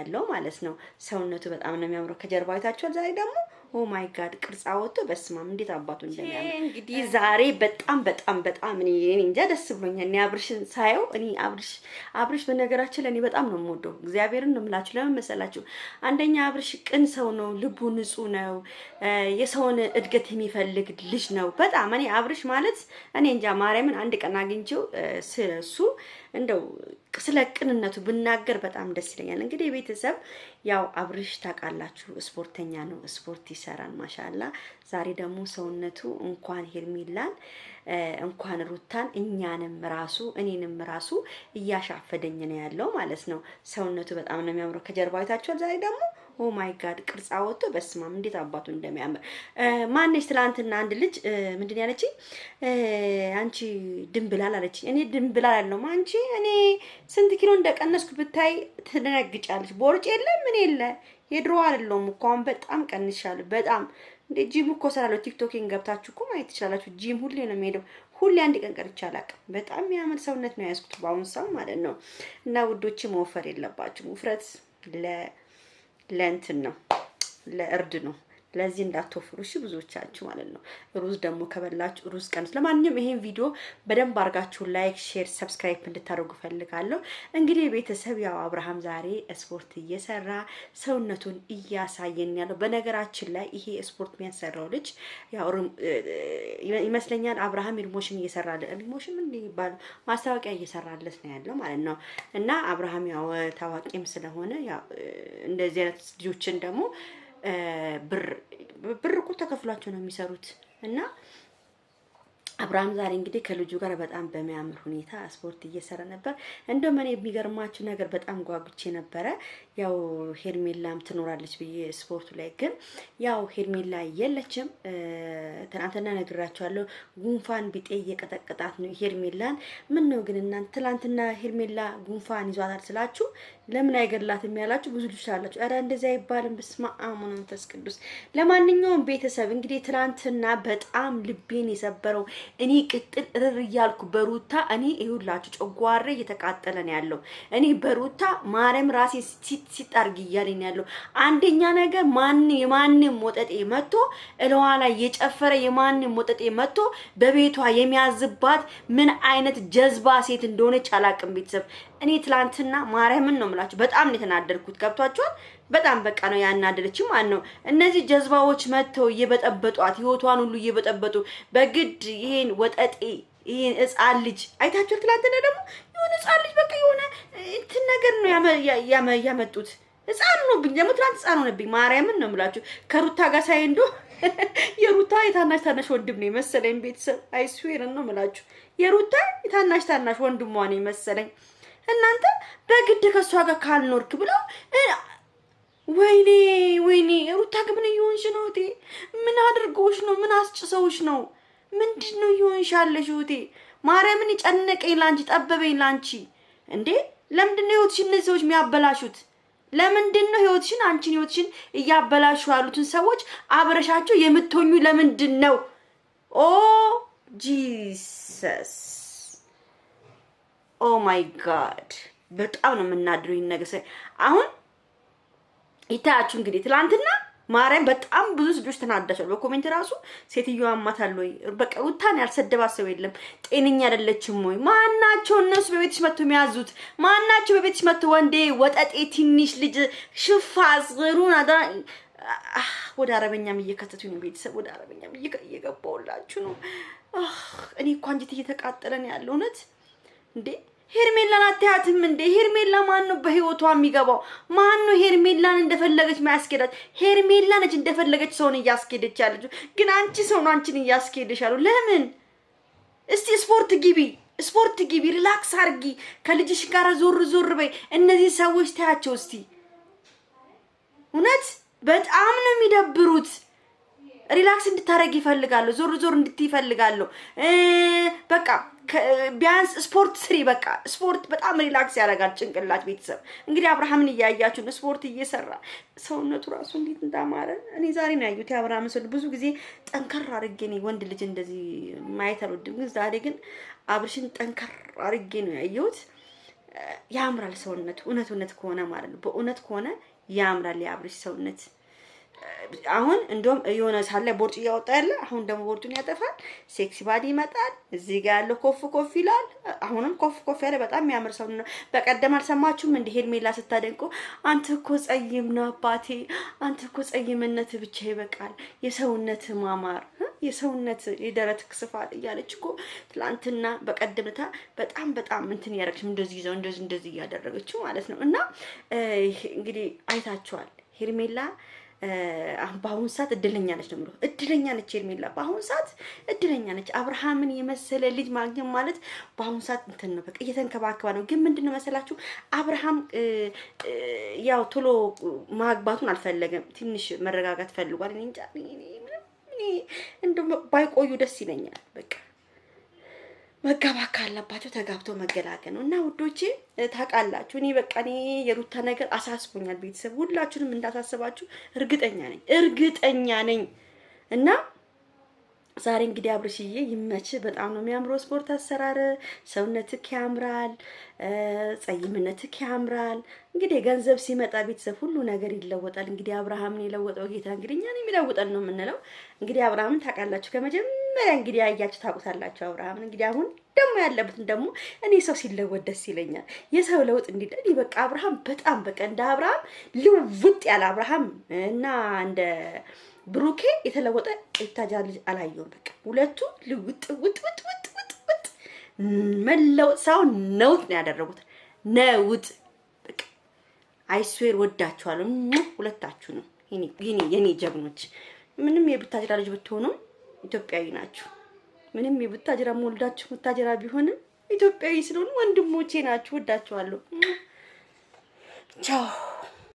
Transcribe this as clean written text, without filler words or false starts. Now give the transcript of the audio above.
ያለው ማለት ነው። ሰውነቱ በጣም ነው የሚያምረው። ከጀርባው አይታችኋል። ዛሬ ደግሞ ኦ ማይ ጋድ ቅርጽ አወጥቶ በስማም እንዴት አባቱ እንደሚያምር እንግዲህ ዛሬ በጣም እኔ እንጃ ደስ ብሎኛል። እኔ አብርሽን ሳየው እኔ አብርሽ በነገራችን ላይ እኔ በጣም ነው የምወደው። እግዚአብሔርን ነው የምላችሁ። ለምን መሰላችሁ? አንደኛ አብርሽ ቅን ሰው ነው፣ ልቡ ንጹህ ነው፣ የሰውን እድገት የሚፈልግ ልጅ ነው። በጣም እኔ አብርሽ ማለት እኔ እንጃ ማርያምን አንድ ቀን አግኝቼው ስለሱ እንደው ስለ ቅንነቱ ብናገር በጣም ደስ ይለኛል። እንግዲህ ቤተሰብ ያው አብርሽ ታውቃላችሁ ስፖርተኛ ነው፣ ስፖርት ይሰራል ማሻአላ። ዛሬ ደግሞ ሰውነቱ እንኳን ሄርሜላን እንኳን ሩታን እኔንም ራሱ እያሻፈደኝ ነው ያለው ማለት ነው። ሰውነቱ በጣም ነው የሚያምረው። ከጀርባው አይታችኋል። ዛሬ ደግሞ ኦ ማይ ጋድ ቅርጽ አወጥቶ በስማም እንዴት አባቱ እንደሚያምር ማነሽ ትላንትና አንድ ልጅ ምንድን ያለችኝ አንቺ ድንብላል አለችኝ። እኔ ድንብላል አልነው አንቺ እኔ ስንት ኪሎ እንደቀነስኩ ብታይ ትደነግጫለሽ። ቦርጭ የለ ምን የለ የድሮ አይደለም እኮ አሁን በጣም ቀንሻለሁ። በጣም እንደ ጂም እኮ ሰራለሁ። ቲክቶክን ገብታችሁ እኮ ማየት ትችላላችሁ። ጂም ሁሌ ነው የምሄደው። ሁሌ አንድ ቀን ቀርቼ አላውቅም። በጣም የሚያምር ሰውነት ነው ያዝኩት በአሁን ሰው ማለት ነው። እና ውዶች መወፈር የለባችሁም። ውፍረት ለእንትን ነው ለእርድ ነው። ለዚህ እንዳትወፍሩ እሺ ብዙዎቻችሁ ማለት ነው። ሩዝ ደግሞ ከበላችሁ ሩዝ ቀንሱ። ለማንኛውም ይሄን ቪዲዮ በደንብ አድርጋችሁ ላይክ፣ ሼር፣ ሰብስክራይብ እንድታደርጉ ፈልጋለሁ። እንግዲህ ቤተሰብ ያው አብርሃም ዛሬ ስፖርት እየሰራ ሰውነቱን እያሳየን ያለው። በነገራችን ላይ ይሄ ስፖርት የሚያሰራው ልጅ ያው ይመስለኛል አብርሃም ኢሞሽን እየሰራለ ኢሞሽን ምን ይባል ማስታወቂያ እየሰራለት ነው ያለው ማለት ነው። እና አብርሃም ያው ታዋቂም ስለሆነ ያው እንደዚህ አይነት ልጆችን ደግሞ ብር እኮ ተከፍሏቸው ነው የሚሰሩት። እና አብርሃም ዛሬ እንግዲህ ከልጁ ጋር በጣም በሚያምር ሁኔታ ስፖርት እየሰራ ነበር። እንደውም እኔ የሚገርማችሁ ነገር በጣም ጓጉቼ ነበረ ያው ሄርሜላም ትኖራለች ብዬ ስፖርቱ ላይ ግን ያው ሄርሜላ የለችም። ትናንትና ነግራችኋለሁ ጉንፋን ቢጤ እየቀጠቀጣት ነው ሄርሜላን። ምን ነው ግን እናንተ ትናንትና ሄርሜላ ጉንፋን ይዟታል ስላችሁ ለምን አይገድላትም ያላችሁ ብዙ ልጅ አላችሁ። አረ እንደዛ አይባልም። በስመ አብ ወመንፈስ ቅዱስ። ለማንኛውም ቤተሰብ እንግዲህ ትናንትና በጣም ልቤን የሰበረው እኔ ቅጥል እርር እያልኩ በሩታ እኔ ይሁላችሁ ጨጓሬ እየተቃጠለ ነው ያለው። እኔ በሩታ ማርያም ራሴ ሲጣርግ እያለኝ ያለው። አንደኛ ነገር የማንም ወጠጤ መጥቶ እለዋ ላይ የጨፈረ የማንም ወጠጤ መጥቶ በቤቷ የሚያዝባት ምን አይነት ጀዝባ ሴት እንደሆነች አላቅም ቤተሰብ። እኔ ትላንትና ማርያምን ነው የምላችሁ በጣም ነው የተናደድኩት። ገብቷችኋል? በጣም በቃ ነው ያናደደችው ማለት ነው። እነዚህ ጀዝባዎች መጥተው እየበጠበጧት ህይወቷን ሁሉ እየበጠበጡ በግድ ይሄን ወጠጤ ይሄን ህፃን ልጅ አይታችኋል። ትላንትና ደግሞ የሆነ ህፃን ልጅ በቃ የሆነ እንትን ነገር ነው ያመጡት። ህፃን ነው ብኝ ደግሞ ትላንት ህፃን ሆነብኝ። ማርያምን ነው የምላችሁ ከሩታ ጋር ሳይንዶ የሩታ የታናሽ ወንድም ነው መሰለኝ ቤተሰብ። አይስዌርን ነው የምላችሁ የሩታ የታናሽ ወንድሟ ነው መሰለኝ። እናንተ በግድ ከሷ ጋር ካልኖርክ ብለው ወይኔ ሩታ ግን ምን ይሆንሽ ነው እቴ? ምን አድርጎሽ ነው? ምን አስጭሰውሽ ነው? ምንድነው ይሆንሻለሽ እቴ? ማርያምን ይጨነቀኝ ላንቺ ጠበበኝ ላንቺ እንዴ። ለምንድነው ህይወትሽን እነዚህ ሰዎች የሚያበላሹት? ለምንድነው ህይወትሽን እያበላሹ ያሉትን ሰዎች አብረሻቸው የምትሆኙ ለምንድነው? ኦ ጂሰስ ኦ ማይ ጋድ በጣም ነው የምናድሩኝ ነገር አሁን ይታያችሁ። እንግዲህ ትላንትና ማርያም በጣም ብዙ ልጆች ተናዳሻል። በኮሜንት ራሱ ሴትዮዋ አማታል ወይ በቃ ሩታን ያልሰደባት ሰው የለም። ጤነኛ አይደለችም ወይ? ማናቸው እነሱ በቤትሽ መጥቶ የሚያዙት? ማናቸው በቤትሽ መጥቶ ወንዴ ወጠጤ ትንሽ ልጅ ሽፋዝ ሩና ወደ አረበኛም እየከተቱኝ ነው ቤተሰብ። ወደ አረበኛም እየገባውላችሁ ነው። እኔ እኮ አንጀት እየተቃጠለ ነው ያለው እውነት እንዴ። ሄርሜላን አትያትም እንዴ? ሄርሜላ ማን ነው በህይወቷ የሚገባው? ማን ነው ሄርሜላን እንደፈለገች ማያስኬዳት? ሄርሜላ ነች እንደፈለገች ሰውን እያስኬደች ያለችው። ግን አንቺ ሰው ነው አንቺን እያስኬደሽ ያለው። ለምን? እስቲ ስፖርት ግቢ፣ ሪላክስ አርጊ፣ ከልጅሽ ጋር ዞር በይ። እነዚህ ሰዎች ታያቸው እስቲ። እውነት በጣም ነው የሚደብሩት። ሪላክስ እንድታረግ ይፈልጋሉ፣ ዞር እንድትይ ይፈልጋሉ። በቃ ቢያንስ ስፖርት ስሪ። በቃ ስፖርት በጣም ሪላክስ ያደርጋል ጭንቅላት። ቤተሰብ እንግዲህ አብርሃምን እያያችሁ ስፖርት እየሰራ ሰውነቱ ራሱ እንዴት እንዳማረ እኔ ዛሬ ነው ያዩት። አብርሃም ሰው ብዙ ጊዜ ጠንከር አድርጌ ነው ወንድ ልጅ እንደዚህ ማየት አልወድም፣ ግን ዛሬ ግን አብርሽን ጠንከር አድርጌ ነው ያየሁት። ያምራል ሰውነቱ። እውነት ከሆነ ማለት ነው። በእውነት ከሆነ ያምራል የአብርሽ ሰውነት። አሁን እንደውም የሆነ ሳለ ቦርጭ እያወጣ ያለ አሁን ደግሞ ቦርጩን ያጠፋል። ሴክሲ ባዲ ይመጣል። እዚህ ጋር ያለው ኮፍ ይላል። አሁንም ኮፍ ያለ በጣም የሚያምር ሰው ነው። በቀደም አልሰማችሁም እንደ ሄርሜላ ስታደንቁ አንተ እኮ ጸይም ነው አባቴ፣ አንተ እኮ ጸይምነት ብቻ ይበቃል፣ የሰውነት ማማር፣ የሰውነት የደረት ስፋት እያለች እኮ ትላንትና በቀደምታ በጣም እንትን ያደረግሽ እንደዚህ ይዘው እንደዚህ እያደረገችው ማለት ነው። እና እንግዲህ አይታችኋል ሄርሜላ በአሁን ሰዓት እድለኛ ነች ነው የምለው። እድለኛ ነች ሄርሜላ በአሁን ሰዓት እድለኛ ነች። አብርሃምን የመሰለ ልጅ ማግኘት ማለት በአሁን ሰዓት እንትን ነው፣ በቃ እየተንከባከባ ነው። ግን ምንድነው መሰላችሁ አብርሃም ያው ቶሎ ማግባቱን አልፈለገም። ትንሽ መረጋጋት ፈልጓል። እኔ እንጃ እንደው ባይቆዩ ደስ ይለኛል። በቃ መጋባት ካለባቸው ተጋብቶ መገላገል ነው። እና ውዶቼ ታውቃላችሁ እኔ የሩታ ነገር አሳስቦኛል። ቤተሰብ ሁላችሁንም እንዳሳስባችሁ እርግጠኛ ነኝ። እና ዛሬ እንግዲህ አብርሽዬ ይመች። በጣም ነው የሚያምረው ስፖርት አሰራር። ሰውነትክ ያምራል፣ ጸይምነትክ ያምራል። እንግዲህ ገንዘብ ሲመጣ ቤተሰብ ሁሉ ነገር ይለወጣል። እንግዲህ አብርሃምን የለወጠው ጌታ እንግዲህ እኛን የሚለውጠን ነው የምንለው። እንግዲህ አብርሃምን ታውቃላችሁ ከመጀመሪያ እንግዲህ ያያችሁ ታውቁታላችሁ። አብርሃምን እንግዲህ አሁን ደግሞ ያለበትን ደግሞ እኔ ሰው ሲለወጥ ደስ ይለኛል። የሰው ለውጥ እንዲደል በቃ አብርሃም በጣም በቃ እንደ አብርሃም ልውጥ ያለ አብርሃም እና እንደ ብሩኬ የተለወጠ ኢታጃ ልጅ አላየሁም። በቃ ሁለቱ ልውጥ መለወጥ ሳይሆን ነውጥ ነው ያደረጉት። ነውጥ በቃ አይስዌር ወዳችኋለሁ ሁለታችሁ ነው የኔ ጀግኖች። ምንም የቡታጅራ ልጅ ብትሆኑም ኢትዮጵያዊ ናችሁ። ምንም የቡታጅራ ወልዳችሁ ቡታጅራ ቢሆንም ኢትዮጵያዊ ስለሆኑ ወንድሞቼ ናችሁ። ወዳችኋለሁ። ቻው